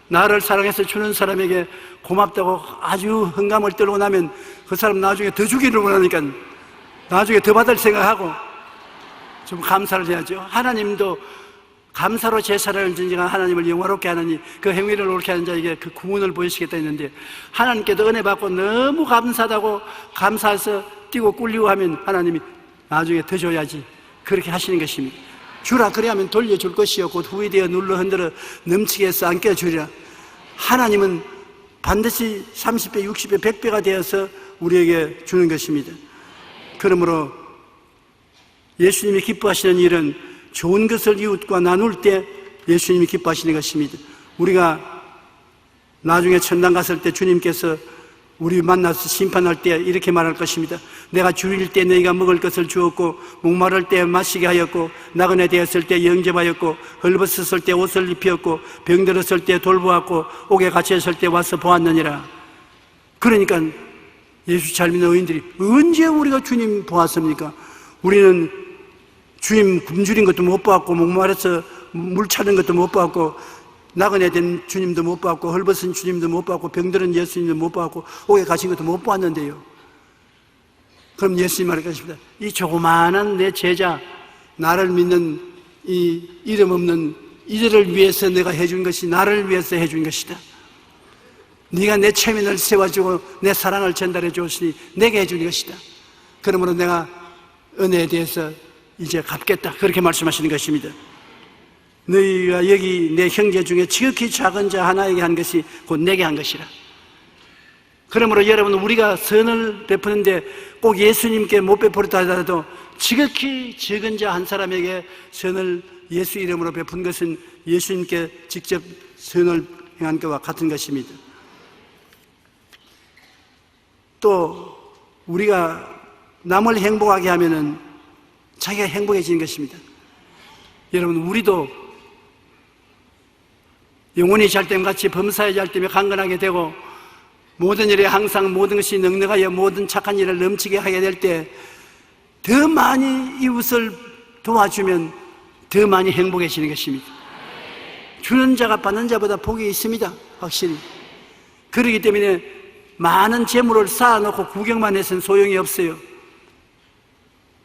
나를 사랑해서 주는 사람에게 고맙다고 아주 흥감을 떨고 나면 그 사람 나중에 더 주기를 원하니까 나중에 더 받을 생각하고 좀 감사를 해야죠. 하나님도 감사로 제사를 지니가 하나님을 영화롭게 하느니 그 행위를 옳게 하는 자에게 그 구원을 보이시겠다 했는데 하나님께도 은혜 받고 너무 감사하다고 감사해서 뛰고 꿀리고 하면 하나님이 나중에 더 줘야지 그렇게 하시는 것입니다. 주라 그래야면 돌려줄 것이요 곧 후이되어 눌러 흔들어 넘치게 해서 안 껴주리라. 하나님은 반드시 30배, 60배, 100배가 되어서 우리에게 주는 것입니다. 그러므로 예수님이 기뻐하시는 일은 좋은 것을 이웃과 나눌 때 예수님이 기뻐하시는 것입니다. 우리가 나중에 천당 갔을 때 주님께서 우리 만나서 심판할 때 이렇게 말할 것입니다. 내가 줄일 때 너희가 먹을 것을 주었고 목마를 때 마시게 하였고 나그네 되었을 때 영접하였고 헐벗었을 때 옷을 입혔고 병들었을 때 돌보았고 옥에 갇혔을 때 와서 보았느니라. 그러니까 예수 잘 믿는 의인들이 언제 우리가 주님 보았습니까? 우리는 주님 굶주린 것도 못 보았고 목마르서 물 차는 것도 못 보았고 나그네 된 주님도 못 보았고 헐벗은 주님도 못 보았고 병들은 예수님도 못 보았고 옥에 갇힌 것도 못 보았는데요. 그럼 예수님 말할 것입니다. 이 조그마한 내 제자 나를 믿는 이 이름 없는 이들을 위해서 내가 해준 것이 나를 위해서 해준 것이다. 네가 내 체면을 세워주고 내 사랑을 전달해 주었으니 내게 해준 것이다. 그러므로 내가 은혜에 대해서 이제 갚겠다 그렇게 말씀하시는 것입니다. 너희가 여기 내 형제 중에 지극히 작은 자 하나에게 한 것이 곧 내게 한 것이라. 그러므로 여러분 우리가 선을 베푸는데 꼭 예수님께 못 베풀었다 하더라도 지극히 적은 자 한 사람에게 선을 예수 이름으로 베푼 것은 예수님께 직접 선을 행한 것과 같은 것입니다. 또 우리가 남을 행복하게 하면은 자기가 행복해지는 것입니다. 여러분 우리도 영혼이 잘됨 같이 범사에 잘됨에 강건하게 되고 모든 일에 항상 모든 것이 넉넉하여 모든 착한 일을 넘치게 하게 될 때 더 많이 이웃을 도와주면 더 많이 행복해지는 것입니다. 주는 자가 받는 자보다 복이 있습니다. 확실히. 그렇기 때문에 많은 재물을 쌓아놓고 구경만 해서는 소용이 없어요.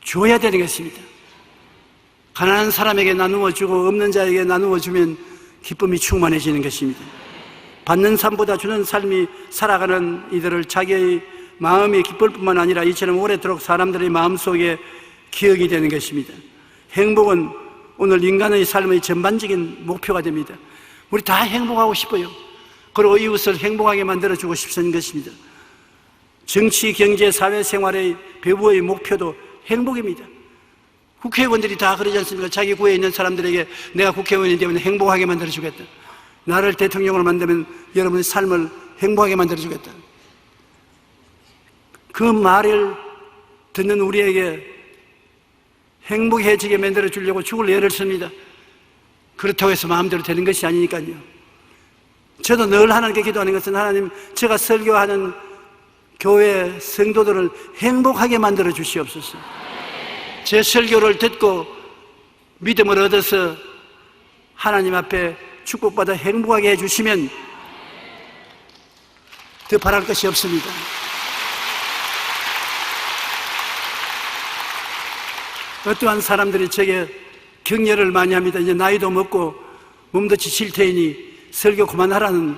줘야 되는 것입니다. 가난한 사람에게 나누어 주고 없는 자에게 나누어 주면 기쁨이 충만해지는 것입니다. 받는 삶보다 주는 삶이 살아가는 이들을 자기의 마음이 기쁠 뿐만 아니라 이처럼 오래도록 사람들의 마음속에 기억이 되는 것입니다. 행복은 오늘 인간의 삶의 전반적인 목표가 됩니다. 우리 다 행복하고 싶어요. 그리고 이웃을 행복하게 만들어주고 싶은 것입니다. 정치, 경제, 사회생활의 배후의 목표도 행복입니다. 국회의원들이 다 그러지 않습니까? 자기 구에 있는 사람들에게 내가 국회의원이 되면 행복하게 만들어주겠다. 나를 대통령으로 만들면 여러분의 삶을 행복하게 만들어주겠다. 그 말을 듣는 우리에게 행복해지게 만들어주려고 죽을 애를 씁니다. 그렇다고 해서 마음대로 되는 것이 아니니까요. 저도 늘 하나님께 기도하는 것은 하나님, 제가 설교하는 교회 성도들을 행복하게 만들어 주시옵소서. 제 설교를 듣고 믿음을 얻어서 하나님 앞에 축복받아 행복하게 해주시면 더 바랄 것이 없습니다. 어떠한 사람들이 제게 격려를 많이 합니다. 이제 나이도 먹고 몸도 지칠 테니 설교 그만하라는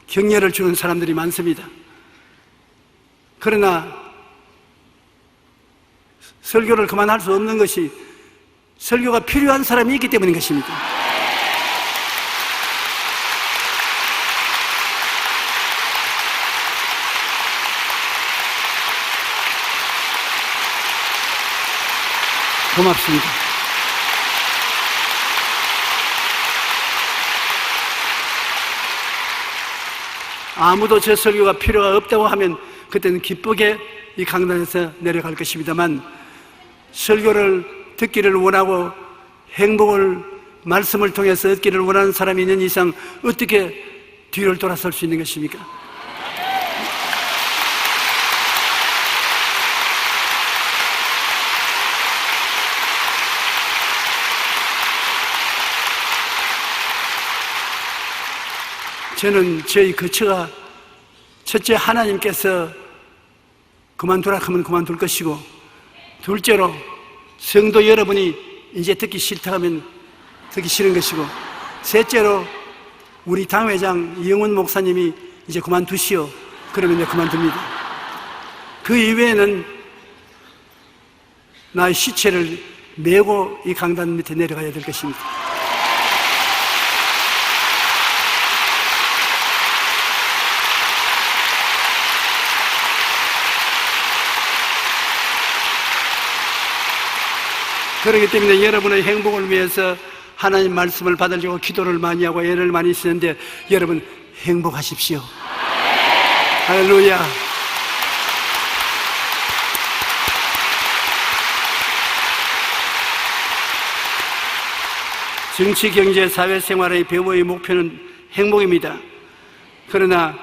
격려를 주는 사람들이 많습니다. 그러나 설교를 그만할 수 없는 것이 설교가 필요한 사람이 있기 때문인 것입니다. 고맙습니다. 아무도 제 설교가 필요가 없다고 하면 그때는 기쁘게 이 강단에서 내려갈 것입니다만, 설교를 듣기를 원하고 행복을 말씀을 통해서 얻기를 원하는 사람이 있는 이상 어떻게 뒤를 돌아설 수 있는 것입니까? 저는 저희 거처가 첫째 하나님께서 그만두라 하면 그만둘 것이고, 둘째로 성도 여러분이 이제 듣기 싫다 하면 듣기 싫은 것이고, 셋째로 우리 당회장 이영훈 목사님이 이제 그만두시오 그러면 이제 그만둡니다. 그 이외에는 나의 시체를 메고 이 강단 밑에 내려가야 될 것입니다. 그렇기 때문에 여러분의 행복을 위해서 하나님 말씀을 받으려고 기도를 많이 하고 애를 많이 쓰는데, 여러분 행복하십시오. 할렐루야. 정치, 경제, 사회생활의 배후의 목표는 행복입니다. 그러나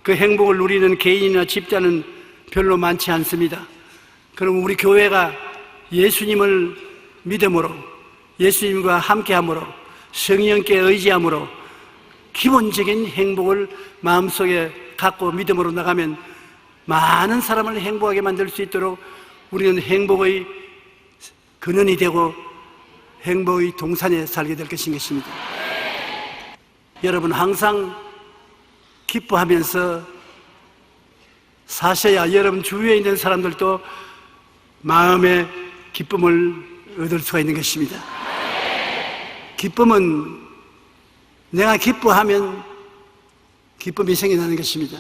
그 행복을 누리는 개인이나 집단은 별로 많지 않습니다. 그럼 우리 교회가 예수님을 믿음으로, 예수님과 함께함으로, 성령께 의지함으로 기본적인 행복을 마음속에 갖고 믿음으로 나가면 많은 사람을 행복하게 만들 수 있도록 우리는 행복의 근원이 되고 행복의 동산에 살게 될 것입니다. 여러분 항상 기뻐하면서 사셔야 여러분 주위에 있는 사람들도 마음의 기쁨을 얻을 수가 있는 것입니다. 기쁨은 내가 기뻐하면 기쁨이 생겨나는 것입니다.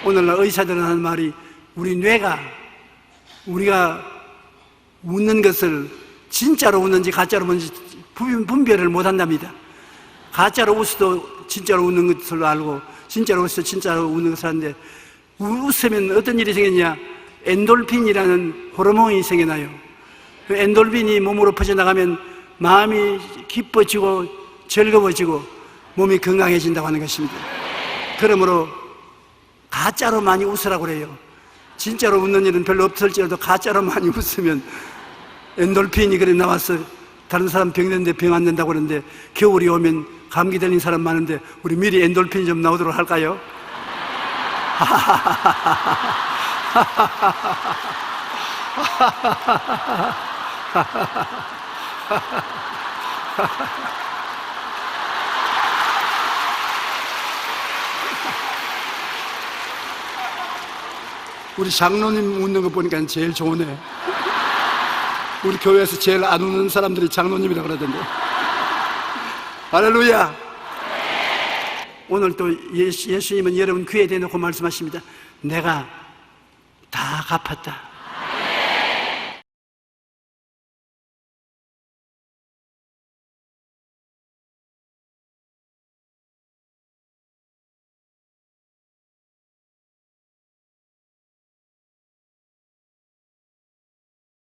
오늘날 의사들은 하는 말이, 우리 뇌가 우리가 웃는 것을 진짜로 웃는지 가짜로 웃는지 분별을 못한답니다. 가짜로 웃어도 진짜로 웃는 것을 알고, 진짜로 웃어도 진짜로 웃는 것을 아는데, 웃으면 어떤 일이 생겼냐? 엔돌핀이라는 호르몬이 생겨나요. 그 엔돌핀이 몸으로 퍼져나가면 마음이 기뻐지고 즐거워지고 몸이 건강해진다고 하는 것입니다. 그러므로 가짜로 많이 웃으라고 그래요. 진짜로 웃는 일은 별로 없을지라도 가짜로 많이 웃으면 엔돌핀이 그래 나와서 다른 사람 병든데 병 안 된다고 그러는데 겨울이 오면 감기 걸린 사람 많은데 우리 미리 엔돌핀 좀 나오도록 할까요? 우리 장로님 웃는 거 보니까 제일 좋으네. 우리 교회에서 제일 안 웃는 사람들이 장로님이라 그러던데. 할렐루야. 오늘 또 예수님은 여러분 귀에 대놓고 말씀하십니다. 내가 다 갚았다.